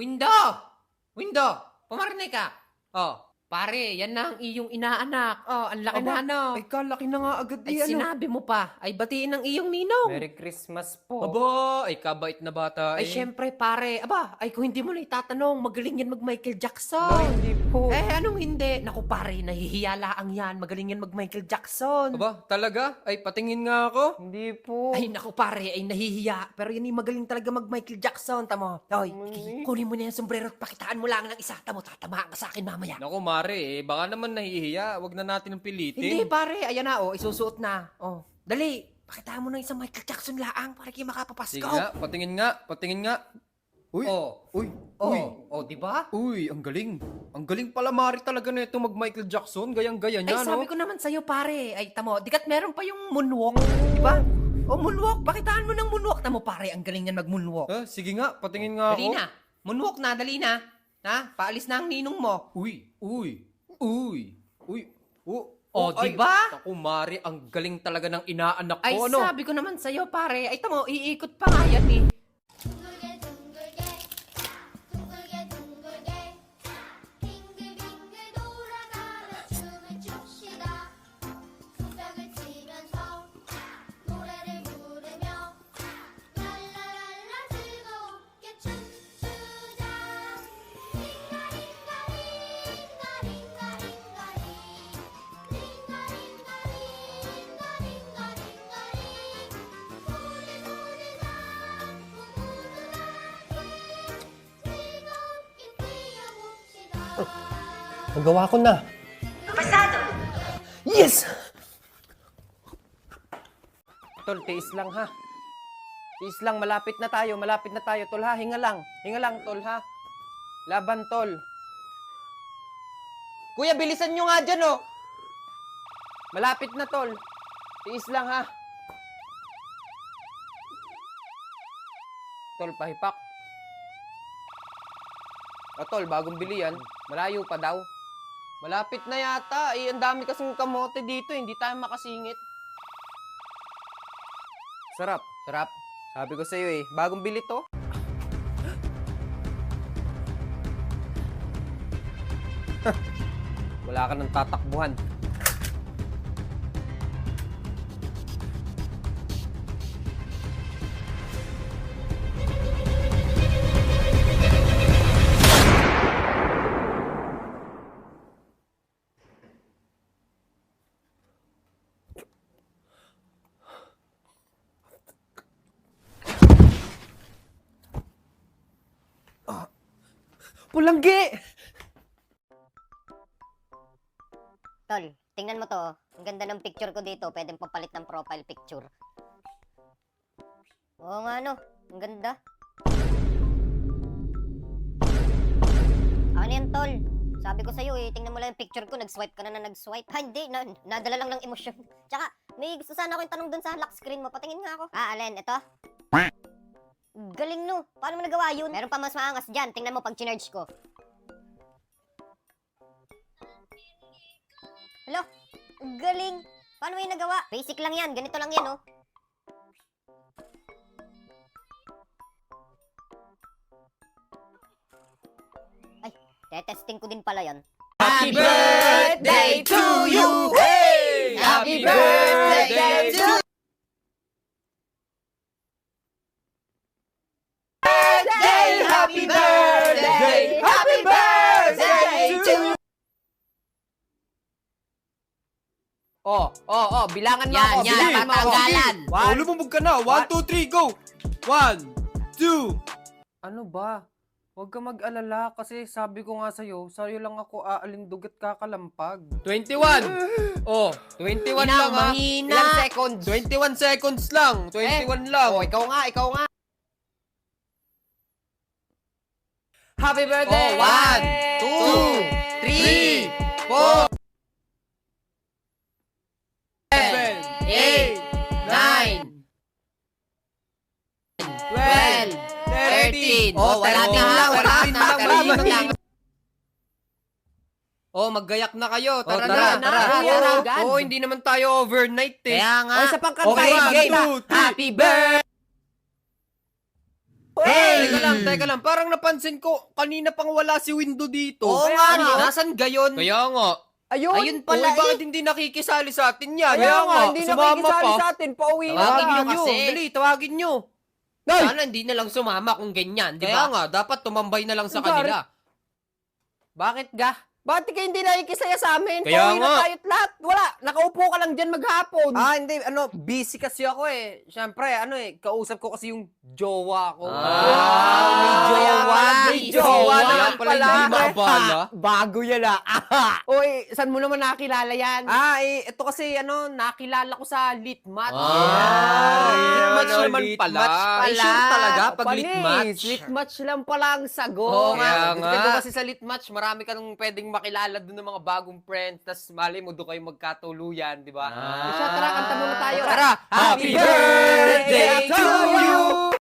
Window! Window! Pumarinig ka! Oh, pare, yan na ang iyong inaanak. Oh, ang laki na ano. Ay, kalaki na nga agad Ay, sinabi mo pa. Ay, batiin ang iyong ninong. Merry Christmas po. Aba, ay kabait na bata Ay, syempre pare. Aba, ay kung hindi mo na itatanong, magaling yan mag Michael Ba, Jackson. hindi po. Anong hindi? Naku pare, nahihiya laang yan. Magaling yan mag Michael Jackson. Aba, talaga? Ay, patingin nga ako. Hindi po. Ay naku pare, ay nahihiya. Pero yan yung magaling talaga mag Michael Jackson. Tamo. Hoy, Mali. kunin mo na yung sombrero at pakitaan mo lang ng isa. Tamo, tatamaan ka sa akin mamaya. Naku, Mare, baka naman nahihiya. Wag na natin pilitin. Hindi pare, ayan na oh, isusuot na. Oh, dali. Pakitaan mo na isang Michael Jackson laang para kayo makapapasko. Sige nga, patingin nga, patingin nga. Uy, Oh. uy, Oh, uy. oh, di ba? Uy, ang galing. Ang galing pala, Mari, talaga na ito mag Michael Jackson. Gayang-gaya Ay, niya, no? sabi ko naman sa'yo, pare. Ay, tamo, dikat meron pa yung moonwalk, di ba? Oh, moonwalk. Pakitaan mo ng moonwalk. Tamo, pare, ang galing yan mag-moonwalk. Sige nga, patingin nga Dali ako. na. Moonwalk na, dali na. Ha? Paalis na ang ninong mo. Uy, uy, uy, uy. Oh, ay, di ba? Naku, Mari, ang galing talaga ng inaanak ko, Ay, ano? sabi ko naman sa'yo, pare. Ay, tamo, iikot pa nga yan eh. 둥글게 둥글게 둥글게 둥글게 빙글빙글 돌아가며 춤을 춥시다 손뼉을 치면서 노래를 부르며 랄라랄라 즐겁게 춤추자 Nagawa ko na. Yes! Tol, tiis lang ha. Tiis lang, malapit na tayo, tol ha. Hinga lang, tol ha. Laban, tol. Kuya, bilisan nyo nga dyan, oh. Malapit na, tol. Tiis lang ha. Tol, pahipak. O, tol, bagong bili yan. Malayo pa daw. Malapit na yata. Eh, ang dami kasing kamote dito. Hindi tayo makasingit. Sarap. Sarap. Sabi ko sa'yo eh. Bagong bili to. Wala ka ng tatakbuhan. Pulanggi! Tol, tingnan mo to. Ang ganda ng picture ko dito. Pwedeng papalit ng profile picture. Oo nga no. Ang ganda. Ano yan, tol? Sabi ko sa'yo eh, tingnan mo lang yung picture ko. Nag-swipe ka na nag-swipe. Ha, hindi. Nadala lang ng emosyon. Tsaka, may gusto sana ako yung tanong dun sa lock screen mo. Patingin nga ako. Alin? Ito? Galing no. Paano mo nagawa yun? Meron pa mas maangas dyan. Tingnan mo pag chinarge ko. Hello? Galing! Paano mo yung nagawa? Basic lang yan. Ganito lang yan, oh. Ay, tetesting ko din pala yan. Happy birthday to you! Hey! Happy birthday to birthday! Happy birthday! Happy birthday to you! Bilangan mo Yan, ako. yan, Bilangan mo ako. tatanggalan. Oh, lumubog ka na. 1, 2, 3, go! 1, 2. Ano ba? Huwag ka mag-alala kasi sabi ko nga sa'yo lang ako aalindog at kakalampag. 21! Oh, 21 Ina, lang ha. mahina. Ilang seconds? 21 seconds lang. 21 lang. Oh, ikaw nga. Happy birthday! Oh, 1, 2, 3, 4, 7, 8, 9, 12, 13. Oh, wala din lang, wala na, Oh, maggayak na kayo. Tara tara, na. tara. Oo, Agad. oo, hindi naman tayo overnight eh. Kaya nga. Oh, isa pang kanta. Okay, One, game. two, three. Happy birthday! Teka lang. Parang napansin ko, kanina pang wala si Window dito. Oo Kaya nga, nga. nasan gayon? Kaya nga. Ayun Uy, pala bakit hindi nakikisali sa atin yan? Kaya nga, hindi sumama nakikisali pa. sa atin, pauwi na Tawagin tayo. nyo kasi. Dali, tawagin nyo. Day! Sana hindi na lang sumama kung ganyan, di Kaya ba? nga, dapat tumambay na lang sa Ang kanila. Bakit ga? Bakit kayo hindi nakikisaya sa amin? Kaya Pauwi nga. na tayo't lahat. Wala, nakaupo ka lang dyan maghapon. Hindi, busy kasi ako eh. Siyempre, kausap ko kasi yung jowa ko. may jowa. May jowa Kaya naman pala pala. hindi maabala. Bago yan Uy, saan mo naman nakilala yan? Ito kasi, nakilala ko sa Litmatch. Litmatch naman pala. Ay, sure talaga pag Panis, litmatch. Litmatch lang pala ang sagot. Oo Kaya nga. nga. Dito kasi sa Litmatch, marami ka nung pwedeng makilala doon ng mga bagong friends. Tapos mali mo, doon kayo magkatuluyan, di ba? Siya, tara, kanta muna tayo. Tara! Happy birthday to you!